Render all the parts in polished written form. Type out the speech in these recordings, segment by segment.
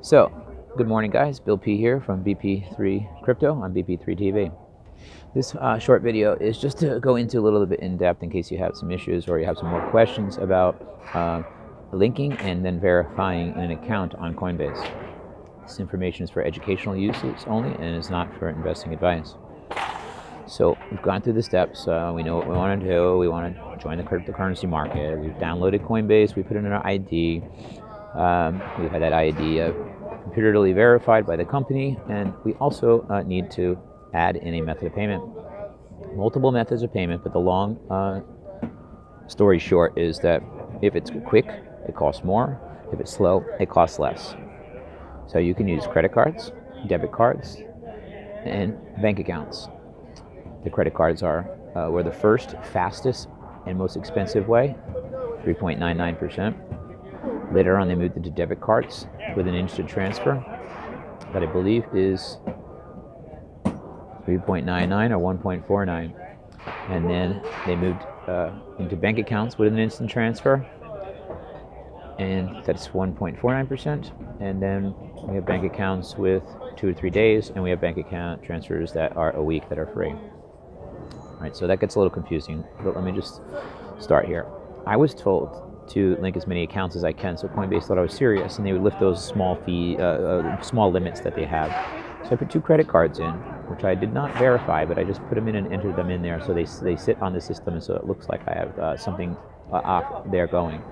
So, good morning, guys. Bill P here from bp3 Crypto on bp3tb. This short video is just to go into a little bit in depth in case you have some issues or you have some more questions about linking and then verifying an account on Coinbase. This information is for educational uses only and is not for investing advice. So we've gone through the steps. We know what we want to do. We want to join the cryptocurrency market. We've downloaded Coinbase. We put in our ID. We've had that ID computerly verified by the company, and we also need to add in a method of payment. Multiple methods of payment, but the long story short is that if it's quick, it costs more. If it's slow, it costs less. So you can use credit cards, debit cards, and bank accounts. The credit cards were the first, fastest, and most expensive way, 3.99%. Later on, they moved into debit cards with an instant transfer that I believe is 3.99 or 1.49. And then they moved into bank accounts with an instant transfer, and that's 1.49%. And then we have bank accounts with 2 or 3 days, and we have bank account transfers that are a week that are free. All right, so that gets a little confusing, but let me just start here. I was told to link as many accounts as I can, so Coinbase thought I was serious, and they would lift those small limits that they have. So I put 2 credit cards in, which I did not verify, but I just put them in and entered them in there, so they sit on the system, and so it looks like I have something off there going.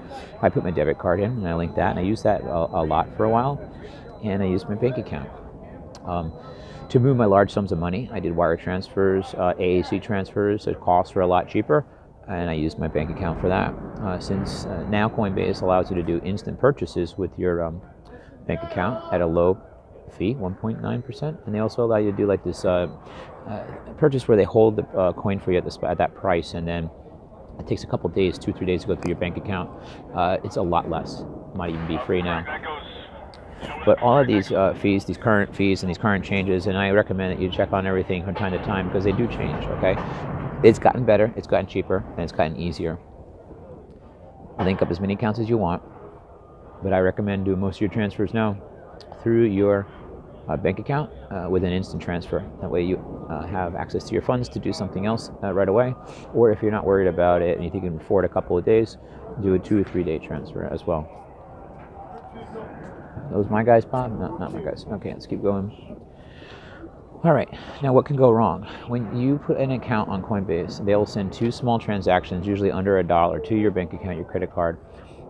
I put my debit card in, and I linked that, and I used that a lot for a while, and I used my bank account. To move my large sums of money, I did wire transfers, AAC transfers. The costs were a lot cheaper, and I used my bank account for that. Since now Coinbase allows you to do instant purchases with your bank account at a low fee, 1.9%, and they also allow you to do like this purchase where they hold the coin for you at that price, and then it takes a couple days, 2-3 days to go through your bank account. It's a lot less. It might even be free now. But all of these fees, these current fees and these current changes, and I recommend that you check on everything from time to time because they do change, okay? It's gotten better, it's gotten cheaper, and it's gotten easier. Link up as many accounts as you want, but I recommend doing most of your transfers now through your bank account with an instant transfer. That way you have access to your funds to do something else right away, or if you're not worried about it and you think you can afford a couple of days, do a 2 or 3 day transfer as well. Those my guys, Bob? Not my guys. Okay, let's keep going. All right, now what can go wrong? When you put an account on Coinbase, they'll send 2 small transactions, usually under $1, to your bank account, your credit card.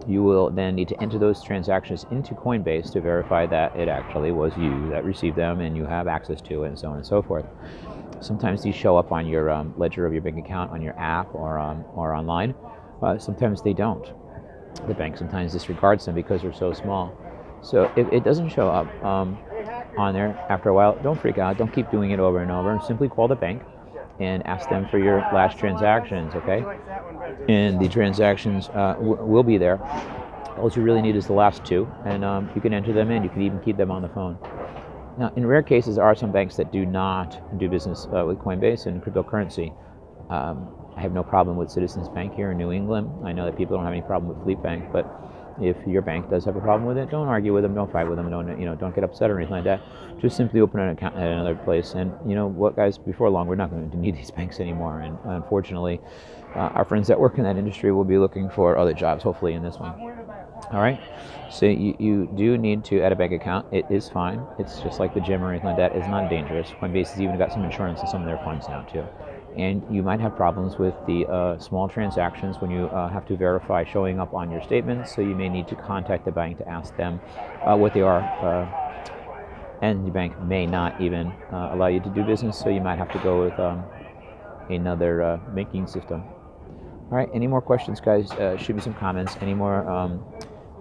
You will then need to enter those transactions into Coinbase to verify that it actually was you that received them and you have access to it, and so on and so forth. Sometimes these show up on your ledger of your bank account, on your app, or online. Sometimes they don't. The bank sometimes disregards them because they're so small. So if it doesn't show up on there after a while, don't freak out. Don't keep doing it over and over. Simply call the bank and ask them for your last transactions, okay? And the transactions will be there. All you really need is the last 2, and you can enter them in. You can even keep them on the phone. Now, in rare cases, there are some banks that do not do business with Coinbase and cryptocurrency. I have no problem with Citizens Bank here in New England. I know that people don't have any problem with Fleet Bank, but if your bank does have a problem with it, don't argue with them, don't fight with them, don't get upset or anything like that. Just simply open an account at another place. And you know what, guys, before long, we're not going to need these banks anymore. And unfortunately, our friends that work in that industry will be looking for other jobs, hopefully in this one. All right, so you do need to add a bank account. It is fine. It's just like the gym or anything like that. It's not dangerous. Coinbase has even got some insurance in some of their funds now too. And you might have problems with the small transactions when you have to verify showing up on your statements, so you may need to contact the bank to ask them what they are, and the bank may not even allow you to do business, so you might have to go with another banking system. All right, any more questions, guys? Shoot me some comments. Any more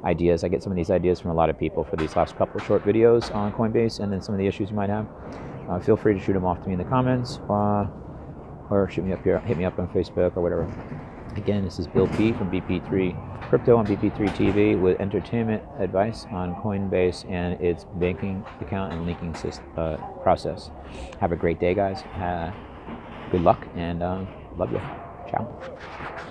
ideas? I get some of these ideas from a lot of people for these last couple of short videos on Coinbase, and then some of the issues you might have. Feel free to shoot them off to me in the comments. Or shoot me up here, hit me up on Facebook or whatever. Again, this is Bill P from bp3 Crypto on bp3tb with entertainment advice on Coinbase and its banking account and linking process. Have a great day, guys. Good luck, and love you. Ciao.